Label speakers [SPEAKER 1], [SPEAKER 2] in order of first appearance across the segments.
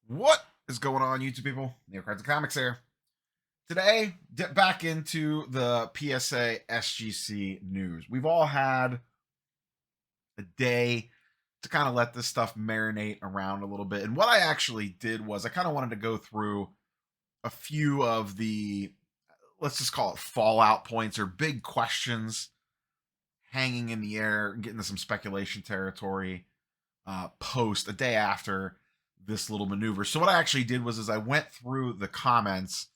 [SPEAKER 1] What is going on, YouTube people? Neocards and Comics here. Today, dip back into the PSA SGC news. We've all had a day to kind of let this stuff marinate around a little bit. And what I actually did was I kind of wanted to go through a few of the, let's just call it fallout points or big questions hanging in the air, getting into some speculation territory post a day after this little maneuver. So what I actually did was I went through the comments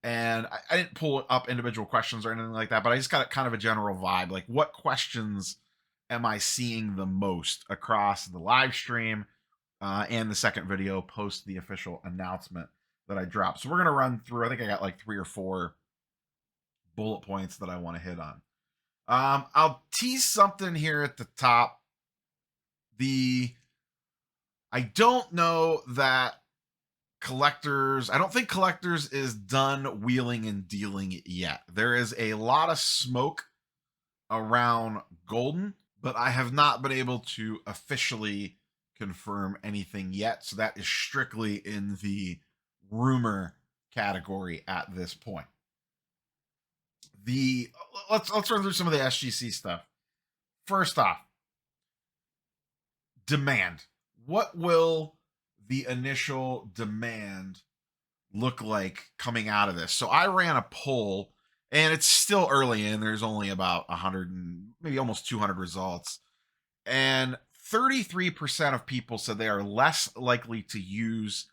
[SPEAKER 1] and I didn't pull up individual questions or anything like that, but I just got kind of a general vibe. Like, what questions am I seeing the most across the live stream and the second video post the official announcement that I dropped? So we're going to run through, I think I got like 3 or 4 bullet points that I want to hit on. I'll tease something here at the top. I don't know that I don't think collectors is done wheeling and dealing yet. There is a lot of smoke around Golden, but I have not been able to officially confirm anything yet. So that is strictly in the rumor category at this point. Let's run through some of the SGC stuff. First off, demand. What will the initial demand look like coming out of this? So I ran a poll, and it's still early in. There's only about 100 and maybe almost 200 results. And 33% of people said they are less likely to use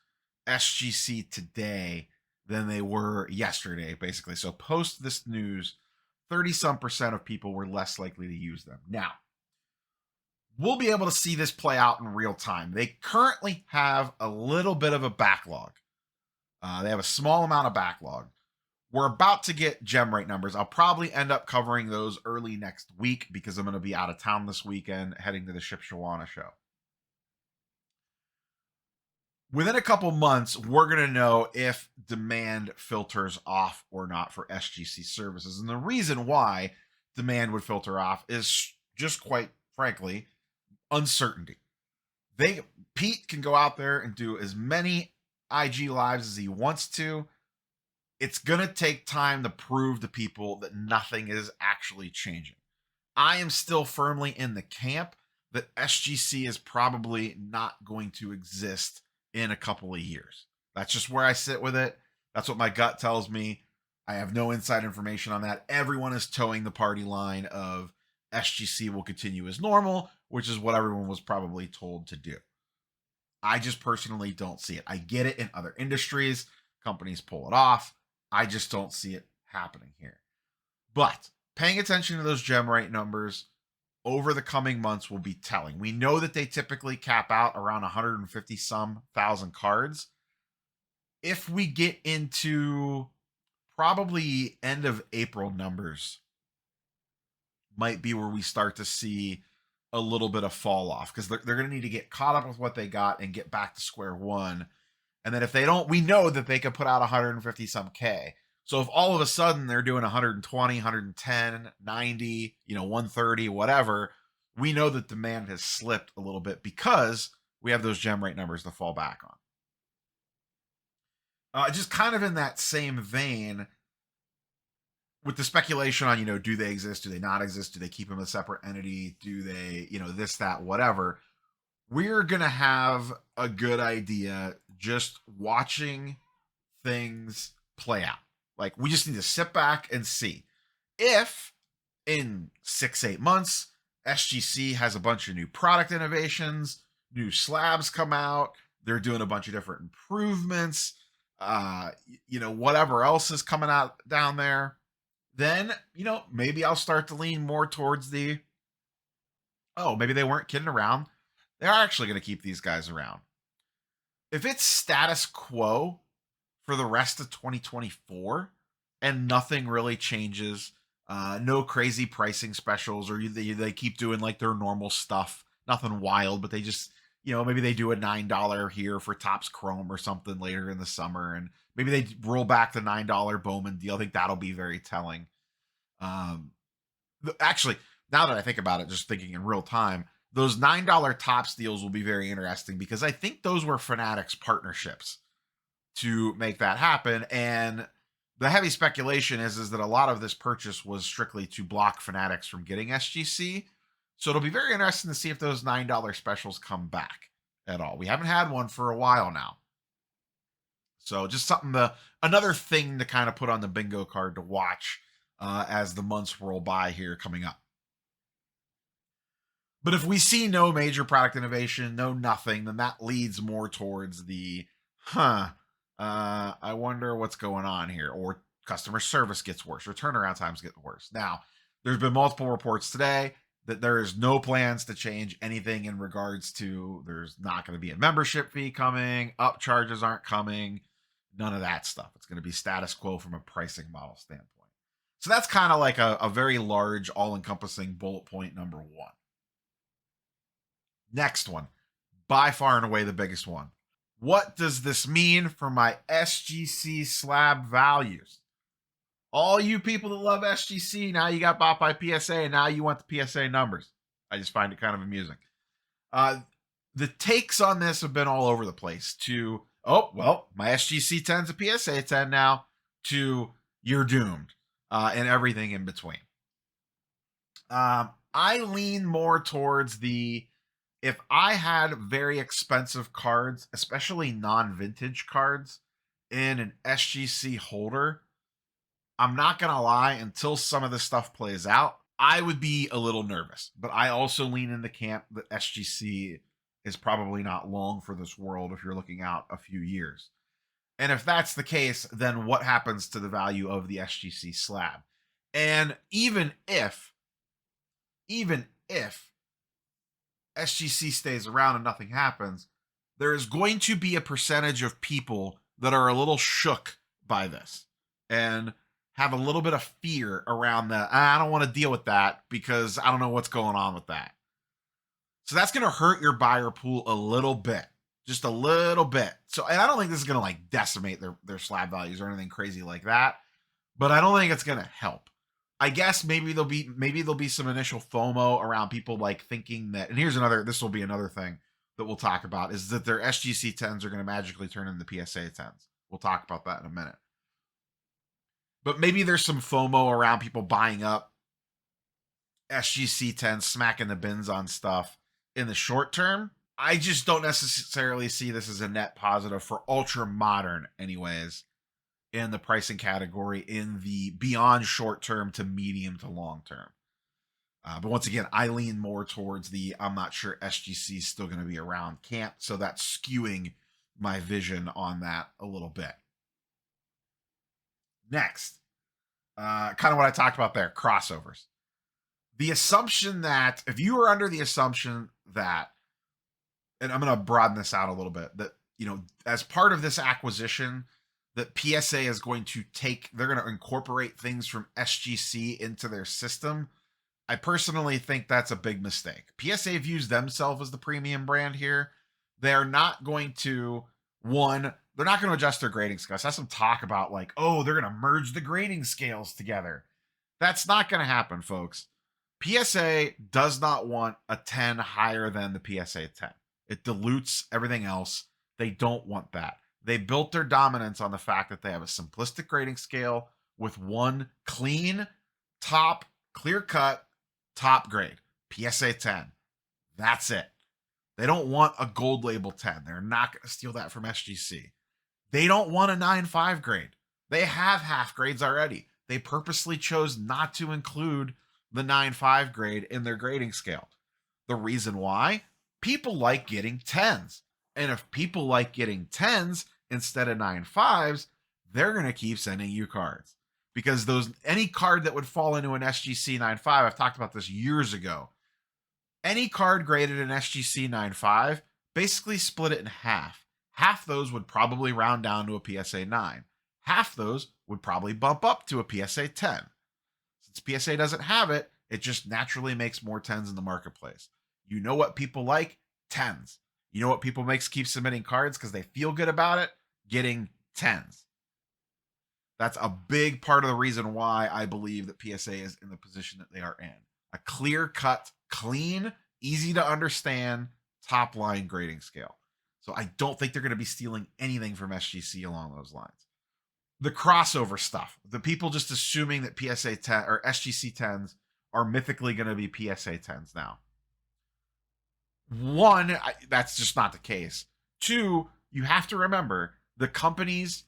[SPEAKER 1] SGC today than they were yesterday, basically. So post this news, 30-some% of people were less likely to use them. Now, we'll be able to see this play out in real time. They currently have a little bit of a backlog. They have a small amount of backlog. We're about to get gem rate numbers. I'll probably end up covering those early next week because I'm going to be out of town this weekend heading to the Shipshawana show. Within a couple months, we're going to know if demand filters off or not for SGC services. And the reason why demand would filter off is just quite frankly, uncertainty. Pete can go out there and do as many IG lives as he wants to. It's going to take time to prove to people that nothing is actually changing. I am still firmly in the camp that SGC is probably not going to exist in a couple of years. That's just where I sit with it. That's what my gut tells me. I have no inside information on that. Everyone is towing the party line of SGC will continue as normal, which is what everyone was probably told to do. I just personally don't see it. I get it in other industries. Companies pull it off. I just don't see it happening here. But paying attention to those gem rate numbers over the coming months will be telling. We know that they typically cap out around 150-some thousand cards. If we get into probably end of April numbers, might be where we start to see a little bit of fall off because they're going to need to get caught up with what they got and get back to square one. And then if they don't, we know that they could put out 150 some K. So if all of a sudden they're doing 120, 110, 90, 130, whatever, we know that demand has slipped a little bit because we have those gem rate numbers to fall back on. Just kind of in that same vein, with the speculation on, do they exist? Do they not exist? Do they keep them a separate entity? Do they, this, that, whatever? We're going to have a good idea just watching things play out. Like, we just need to sit back and see if in 6-8 months, SGC has a bunch of new product innovations, new slabs come out, they're doing a bunch of different improvements, whatever else is coming out down there. Then, maybe I'll start to lean more towards maybe they weren't kidding around. They're actually going to keep these guys around. If it's status quo for the rest of 2024 and nothing really changes, no crazy pricing specials, or they keep doing like their normal stuff, nothing wild, but they just, maybe they do a $9 here for Topps Chrome or something later in the summer, and maybe they roll back the $9 Bowman deal. I think that'll be very telling. Actually, now that I think about it, just thinking in real time, those $9 tops deals will be very interesting because I think those were Fanatics partnerships to make that happen. And the heavy speculation is that a lot of this purchase was strictly to block Fanatics from getting SGC. So it'll be very interesting to see if those $9 specials come back at all. We haven't had one for a while now. So just another thing to kind of put on the bingo card to watch as the months roll by here coming up. But if we see no major product innovation, no nothing, then that leads more towards the, I wonder what's going on here, or customer service gets worse, or turnaround times get worse. Now, there's been multiple reports today that there is no plans to change anything in regards to there's not going to be a membership fee coming, upcharges aren't coming, none of that stuff. It's going to be status quo from a pricing model standpoint. So that's kind of like a very large, all-encompassing bullet point number one. Next one, by far and away the biggest one. What does this mean for my SGC slab values? All you people that love SGC, now you got bought by PSA, and now you want the PSA numbers. I just find it kind of amusing. The takes on this have been all over the place. To, oh, well, my SGC 10's a PSA 10 now, to you're doomed, and everything in between. I lean more towards the, if I had very expensive cards, especially non-vintage cards, in an SGC holder, I'm not going to lie, until some of this stuff plays out, I would be a little nervous. But I also lean in the camp that SGC is probably not long for this world if you're looking out a few years. And if that's the case, then what happens to the value of the SGC slab? And even if SGC stays around and nothing happens, there is going to be a percentage of people that are a little shook by this and have a little bit of fear around that. I don't want to deal with that because I don't know what's going on with that. So that's going to hurt your buyer pool a little bit, just a little bit. So, and I don't think this is going to like decimate their slab values or anything crazy like that, but I don't think it's going to help. I guess maybe there'll be some initial FOMO around people like thinking that, and this will be another thing that we'll talk about, is that their SGC 10s are going to magically turn into PSA 10s. We'll talk about that in a minute. But maybe there's some FOMO around people buying up SGC 10s, smacking the bins on stuff in the short term. I just don't necessarily see this as a net positive for ultra modern anyways, in the pricing category, in the beyond short term to medium to long term. But once again, I lean more towards the I'm not sure SGC is still going to be around camp, so that's skewing my vision on that a little bit. Next, kind of what I talked about there, crossovers. The assumption that, if you are under the assumption that, and I'm going to broaden this out a little bit, that, you know, as part of this acquisition, that PSA is going to they're going to incorporate things from SGC into their system, I personally think that's a big mistake. PSA views themselves as the premium brand here. They're not going to, they're not going to adjust their grading scales. That's some talk about like, oh, they're going to merge the grading scales together. That's not going to happen, folks. PSA does not want a 10 higher than the PSA 10. It dilutes everything else. They don't want that. They built their dominance on the fact that they have a simplistic grading scale with one clean, top, clear-cut, top grade, PSA 10. That's it. They don't want a gold label 10. They're not going to steal that from SGC. They don't want a 9.5 grade. They have half grades already. They purposely chose not to include the 9.5 grade in their grading scale. The reason why? People like getting 10s. And if people like getting 10s instead of 9.5s, they're going to keep sending you cards. Because any card that would fall into an SGC 9.5, I've talked about this years ago, any card graded in SGC 9.5, basically split it in half. Half those would probably round down to a PSA 9. Half those would probably bump up to a PSA 10. Since PSA doesn't have it, it just naturally makes more 10s in the marketplace. You know what people like? 10s. You know what people keep submitting cards because they feel good about it? Getting 10s. That's a big part of the reason why I believe that PSA is in the position that they are in. A clear-cut, clean easy to understand, top line grading scale. So I don't think they're going to be stealing anything from SGC along those lines. The crossover stuff, the people just assuming that PSA 10 or SGC 10s are mythically going to be PSA 10s now. One, that's just not the case. Two, you have to remember the companies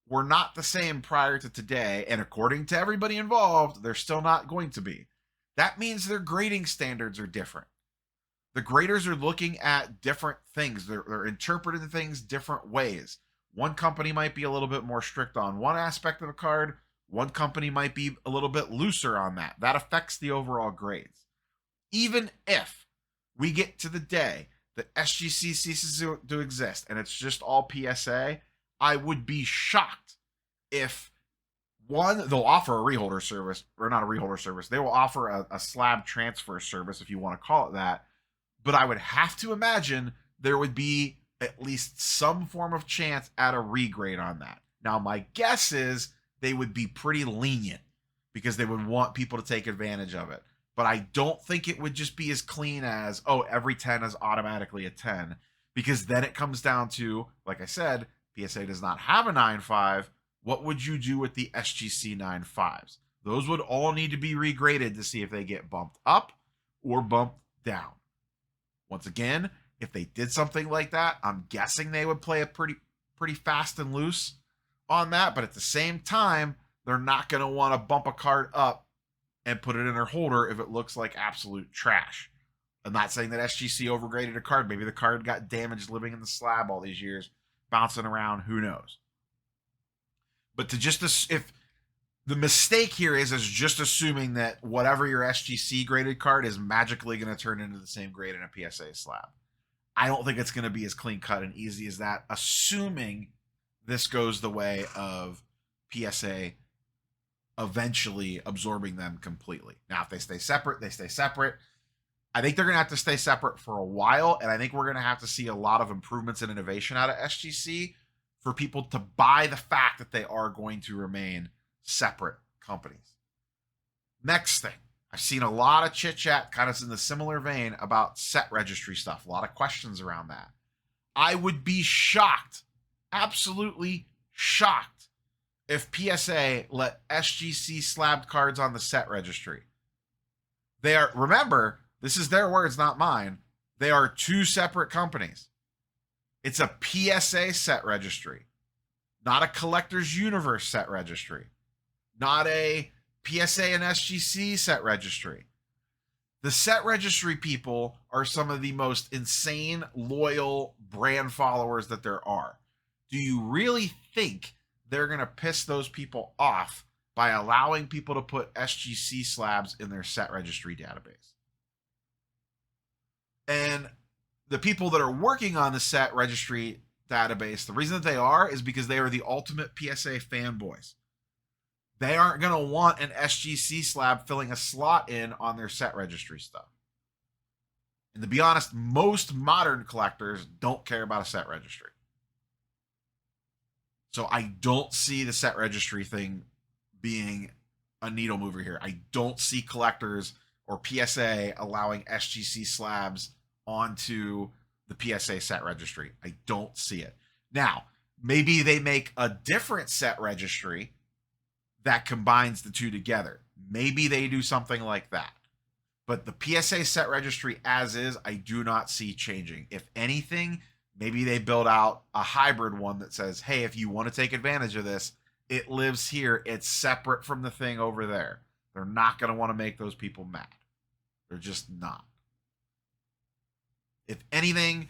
[SPEAKER 1] were not the same prior to today, and according to everybody involved, they're still not going to be. That means their grading standards are different. The graders are looking at different things. They're interpreting things different ways. One company might be a little bit more strict on one aspect of a card. One company might be a little bit looser on that. That affects the overall grades. Even if we get to the day that SGC ceases to exist and it's just all PSA, I would be shocked if, one, they'll offer a reholder service, or not a reholder service. They will offer a slab transfer service, if you want to call it that. But I would have to imagine there would be at least some form of chance at a regrade on that. Now, my guess is they would be pretty lenient because they would want people to take advantage of it. But I don't think it would just be as clean as, oh, every 10 is automatically a 10. Because then it comes down to, like I said, PSA does not have a 9.5. What would you do with the SGC 9.5s? Those would all need to be regraded to see if they get bumped up or bumped down. Once again, if they did something like that, I'm guessing they would play it pretty fast and loose on that. But at the same time, they're not going to want to bump a card up and put it in their holder if it looks like absolute trash. I'm not saying that SGC overgraded a card. Maybe the card got damaged living in the slab all these years, bouncing around. Who knows? But to just, if the mistake here is just assuming that whatever your SGC graded card is magically going to turn into the same grade in a PSA slab. I don't think it's going to be as clean cut and easy as that, assuming this goes the way of PSA eventually absorbing them completely. Now, if they stay separate, they stay separate. I think they're going to have to stay separate for a while, and I think we're going to have to see a lot of improvements and innovation out of SGC for people to buy the fact that they are going to remain separate companies. Next thing, I've seen a lot of chit chat kind of in the similar vein about set registry stuff. A lot of questions around that. I would be shocked, absolutely shocked, if PSA let SGC slabbed cards on the set registry. They are, remember, this is their words, not mine. They are two separate companies. It's a PSA set registry, not a Collector's Universe set registry, not a PSA and SGC set registry. The set registry people are some of the most insane, loyal brand followers that there are. Do you really think they're going to piss those people off by allowing people to put SGC slabs in their set registry database? And the people that are working on the set registry database, the reason that they are is because they are the ultimate PSA fanboys. They aren't going to want an SGC slab filling a slot in on their set registry stuff. And to be honest, most modern collectors don't care about a set registry. So I don't see the set registry thing being a needle mover here. I don't see collectors or PSA allowing SGC slabs onto the PSA set registry. I don't see it. Now, maybe they make a different set registry that combines the two together. Maybe they do something like that. But the PSA set registry as is, I do not see changing. If anything, maybe they build out a hybrid one that says, hey, if you want to take advantage of this, it lives here. It's separate from the thing over there. They're not going to want to make those people mad. They're just not. If anything,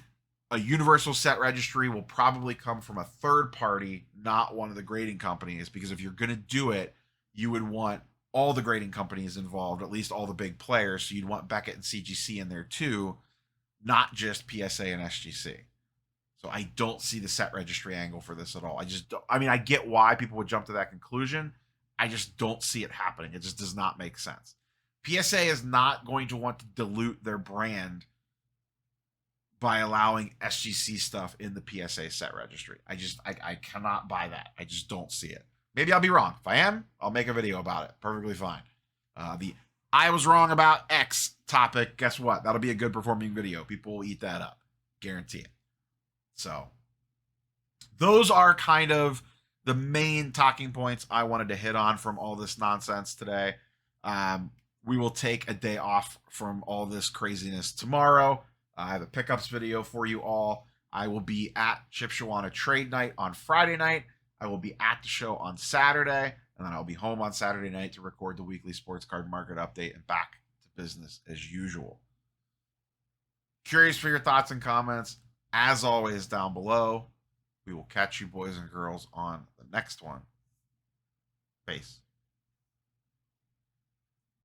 [SPEAKER 1] a universal set registry will probably come from a third party, not one of the grading companies, because if you're going to do it, you would want all the grading companies involved, at least all the big players. So you'd want Beckett and CGC in there too, not just PSA and SGC. So I don't see the set registry angle for this at all. I just don't, I mean, I get why people would jump to that conclusion. I just don't see it happening. It just does not make sense. PSA is not going to want to dilute their brand by allowing SGC stuff in the PSA set registry. I cannot buy that. I just don't see it. Maybe I'll be wrong. If I am, I'll make a video about it. Perfectly fine. The I was wrong about X topic. Guess what? That'll be a good performing video. People will eat that up. Guarantee it. So those are kind of the main talking points I wanted to hit on from all this nonsense today. We will take a day off from all this craziness tomorrow. I have a pickups video for you all. I will be at Shipshawana Trade Night on Friday night. I will be at the show on Saturday, and then I'll be home on Saturday night to record the weekly sports card market update and back to business as usual. Curious for your thoughts and comments, as always, down below. We will catch you boys and girls on the next one. Peace.